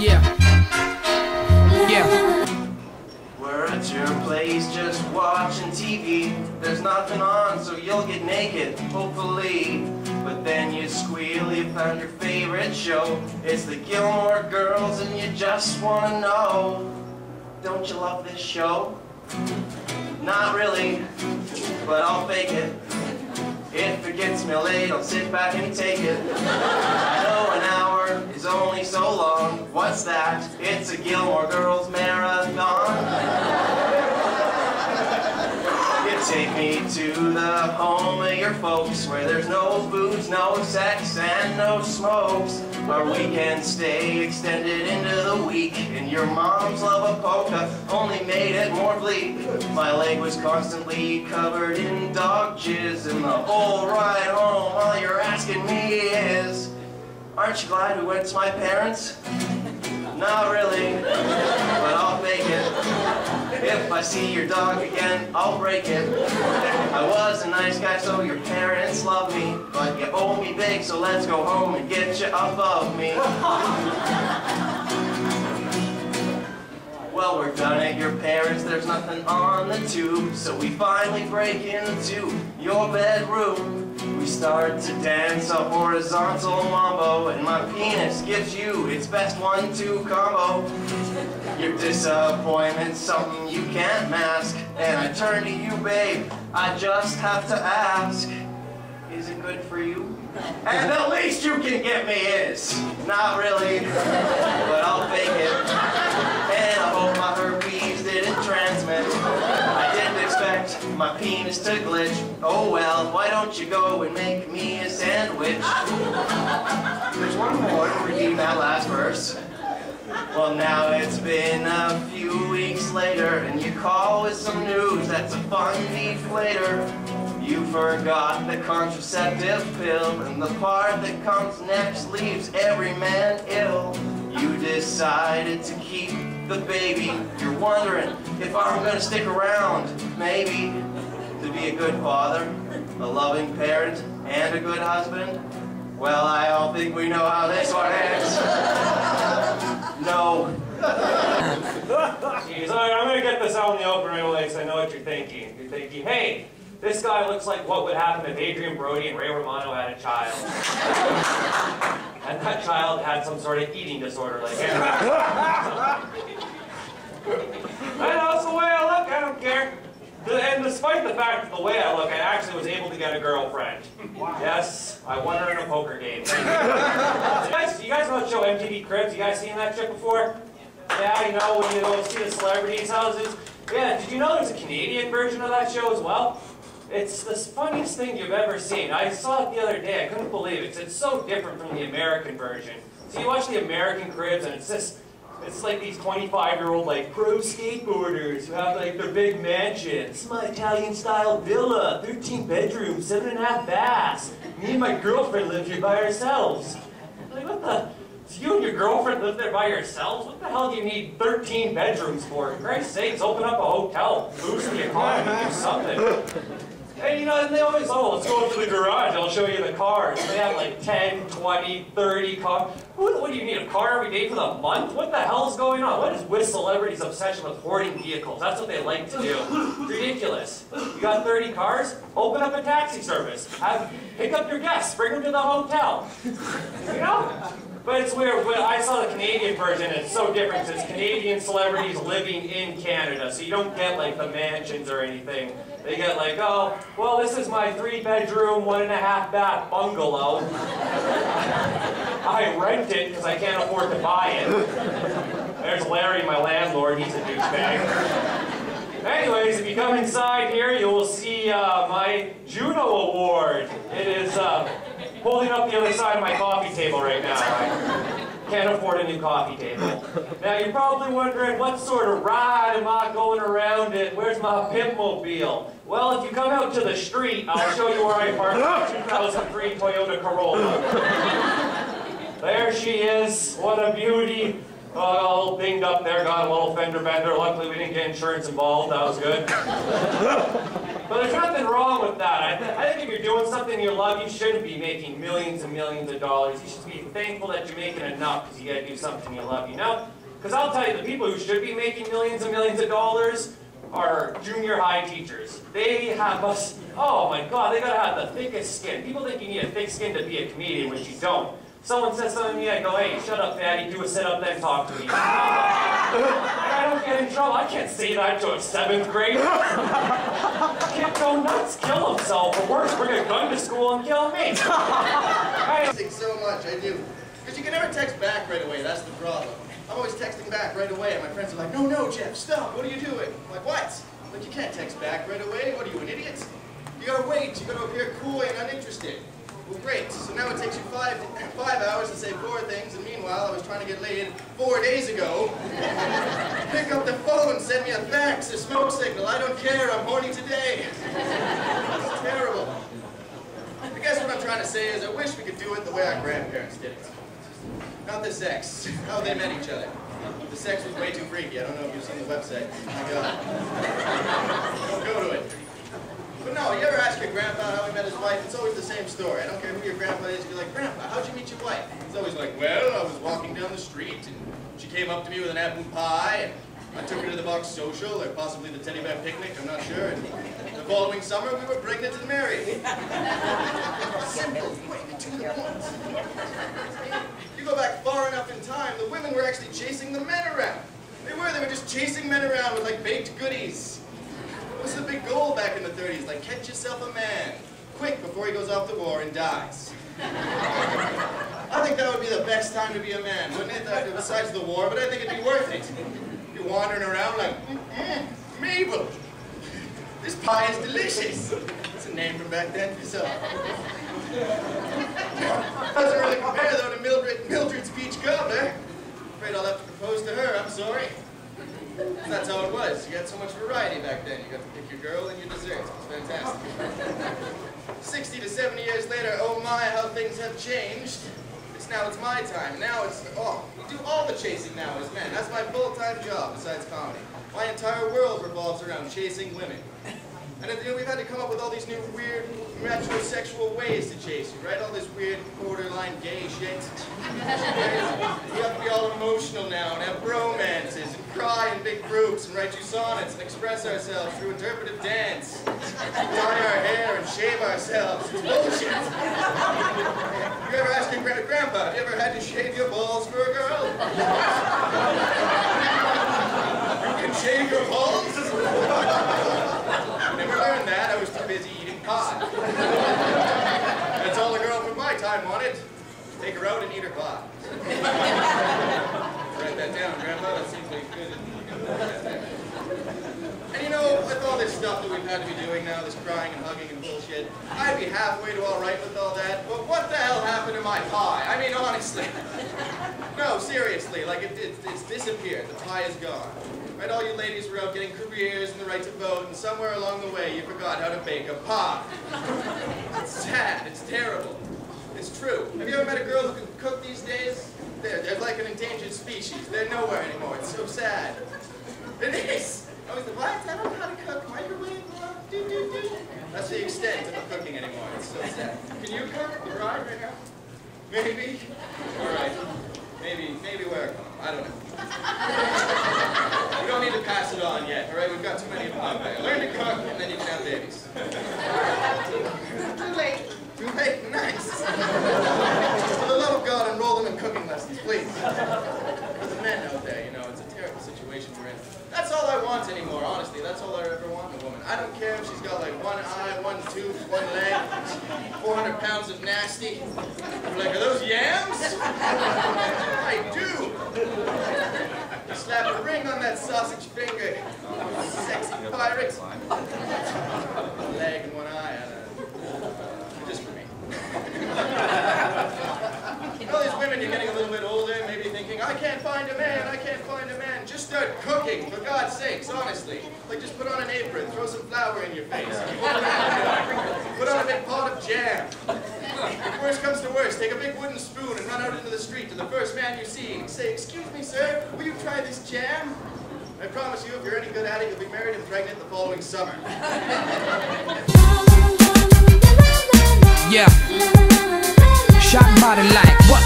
Yeah. Yeah. We're at your place just watching TV. There's nothing on, so you'll get naked, hopefully. But then you squeal, you found your favorite show. It's the Gilmore Girls and you just wanna know, don't you love this show? Not really, but I'll fake it. If it gets me late, I'll sit back and take it. I know an hour is only so long. What's that? It's a Gilmore Girls marathon. You take me to the home of your folks, where there's no booze, no sex, and no smokes. Our weekend stay extended into the week, and your mom's love of polka only made it more bleak. My leg was constantly covered in dog jizz, and the whole ride home all you're asking me is, aren't you glad we went to my parents? Not really, but I'll fake it. If I see your dog again, I'll break it. I was a nice guy, so your parents love me, but you owe me big, so let's go home and get you above me. Well, we're done at your parents', there's nothing on the tube, so we finally break into your bedroom. We start to dance a horizontal mambo, and my penis gives you its best 1-2 combo. Your disappointment's something you can't mask, and I turn to you, babe, I just have to ask, is it good for you? And the least you can give me is, not really, but I'll fake it. And I hope my herpes didn't transmit. I didn't expect my penis to glitch. Oh well, why don't you go and make me a sandwich? There's one more to redeem that last verse. Well, now it's been a few weeks later, and you call with some news that's a fun deflator. You forgot the contraceptive pill, and the part that comes next leaves every man ill. You decided to keep the baby. You're wondering if I'm gonna stick around, maybe, to be a good father, a loving parent, and a good husband. Well, I all think we know how this one ends. No. Jeez, alright, I'm gonna get this out in the open right away, so I know what you're thinking. You're thinking, hey, this guy looks like what would happen if Adrian Brody and Ray Romano had a child. And that child had some sort of eating disorder like him. I know, it's the way I look, I don't care. And despite the fact that the way I look, I actually was able to get a girlfriend. Wow. Yes, I won her in a poker game. You guys know the show MTV Cribs? You guys seen that shit before? Yeah, you know, when you go see the celebrities' houses. Yeah, did you know there's a Canadian version of that show as well? It's the funniest thing you've ever seen. I saw it the other day, I couldn't believe it. It's so different from the American version. So you watch the American Cribs and it's like these 25-year-old like pro skateboarders who have like their big mansion. This is my Italian-style villa, 13 bedrooms, 7.5 baths. Me and my girlfriend live here by ourselves. Like, what the? So you and your girlfriend live there by yourselves? What the hell do you need 13 bedrooms for? For Christ's sakes, open up a hotel, boost the economy, do something. And you know, and they always, oh, let's go up to the garage, I'll show you the cars. They have like 10, 20, 30 cars. What do you need, a car every day for the month? What the hell is going on? What is with celebrities' obsession with hoarding vehicles? That's what they like to do. It's ridiculous. You got 30 cars? Open up a taxi service. Pick up your guests, bring them to the hotel. You know? But it's weird, when I saw the Canadian version, it's so different because it's Canadian celebrities living in Canada, so you don't get like the mansions or anything. They get like, oh, well, this is my 3-bedroom, 1.5 bath bungalow. I rent it because I can't afford to buy it. There's Larry, my landlord, he's a douchebag. Anyways, if you come inside here, you will see my Juno Award. It is holding up the other side of my coffee table right now. I can't afford a new coffee table. Now you're probably wondering, what sort of ride am I going around in? Where's my pimp mobile? Well, if you come out to the street, I'll show you where I parked my 2003 Toyota Corolla. There she is. What a beauty. All binged up there, got a little fender bender. Luckily we didn't get insurance involved, that was good. But there's nothing wrong with that. I think if you're doing something you love, you shouldn't be making millions and millions of dollars. You should be thankful that you're making enough because you gotta do something you love, you know? Because I'll tell you, the people who should be making millions and millions of dollars are junior high teachers. They have us, oh my God, they gotta have the thickest skin. People think you need a thick skin to be a comedian, which you don't. Someone says something to me, I go, hey, shut up, Daddy, do a sit-up, then talk to me. I don't get in trouble. I can't say that to a 7th grader. Kid go nuts, kill himself, or worse, bring a gun to school and kill me. I think so much, I do. Because you can never text back right away, that's the problem. I'm always texting back right away, and my friends are like, no, no, Jeff, stop, what are you doing? I'm like, what? Like, you can't text back right away, what are you, an idiot? You gotta wait, you gotta appear cool and uninterested. Well, great. So now it takes you 5 hours to say 4 things, and meanwhile, I was trying to get laid 4 days ago. Pick up the phone, send me a fax, a smoke signal. I don't care. I'm horny today. It's terrible. I guess what I'm trying to say is I wish we could do it the way our grandparents did it. Not the sex. How they met each other. The sex was way too freaky. I don't know if you've seen the website. Oh my God. Don't go to it. But no, you ever ask your grandpa how he met his wife? It's always the same story. I don't care who your grandpa is. You're like, Grandpa, how'd you meet your wife? He's always like, well, I was walking down the street, and she came up to me with an apple pie, and I took her to the box social, or possibly the teddy bear picnic, I'm not sure. And the following summer, we were pregnant and married. Simple, quick, to the point. You go back far enough in time, the women were actually chasing the men around. They were just chasing men around with, like, baked goodies. What was the big goal back in the 30s? Like, catch yourself a man, quick, before he goes off to war and dies. I think that would be the best time to be a man, wouldn't it? Besides the war, but I think it'd be worth it. You're wandering around like, Mabel, this pie is delicious. That's a name from back then, so. Doesn't really compare, though, to Mildred's peach cobbler. Afraid I'll have to propose to her, I'm sorry. That's how it was. You had so much variety back then. You got to pick your girl and your desserts. It was fantastic. 60 to 70 years later, oh my, how things have changed. Now it's my time. Now it's, we do all the chasing now as men. That's my full-time job besides comedy. My entire world revolves around chasing women. And we've had to come up with all these new weird metrosexual ways to chase you, right? All this weird borderline gay shit. We have to be all emotional now and have bromances and cry in big groups and write you sonnets and express ourselves through interpretive dance. Dye our hair and shave ourselves. It's bullshit. You ever ask your grandpa, have you ever had to shave your balls for a girl? You can shave your balls? Never learned that. I was too busy eating pot. That's all a girl from my time wanted. Take her out and eat her pot. Write that down, Grandpa. That seems like good. And you know, with all this stuff that we've had to be doing now, this crying and hugging and bullshit, I'd be halfway to all right with all that, but what the hell happened to my pie? I mean, honestly. No, seriously, like it's disappeared. The pie is gone. Right, all you ladies were out getting careers and the right to vote, and somewhere along the way you forgot how to bake a pie. It's sad. It's terrible. It's true. Have you ever met a girl who can cook these days? They're like an endangered species. They're nowhere anymore. It's so sad. It is. I was like, what? I don't know how to cook. Microwave? Do. That's the extent of the cooking anymore. It's so sad. Can you cook? You right now? Maybe? All right. Maybe wear a condom. I don't know. We don't need to pass it on yet, all right? We've got too many of them out there. Learn to cook, and then you can have babies. Too late. Too late? Nice. For the love of God, enroll them in cooking lessons, please. For the men out there, you know, it's a terrible situation we're in. That's all I want anymore, honestly. That's all I ever want in a woman. I don't care if she's got like one eye, one tooth, one leg, 400 pounds of nasty. I'm like, are those yams? I do. You slap a ring on that sausage finger. Sexy pirate. One leg and one eye. Just for me. All these women, you're getting a little bit older, maybe thinking, I can't find a man, I can't find a man. Just start cooking, for God's sakes, honestly. Like, just put on an apron, throw some flour in your face. Put on a big pot of jam. If worst comes to worst, take a big wooden spoon and run out into the street to the first man you see and say, "Excuse me, sir, will you try this jam?" I promise you, if you're any good at it, you'll be married and pregnant the following summer. Yeah. Shot by the light. What?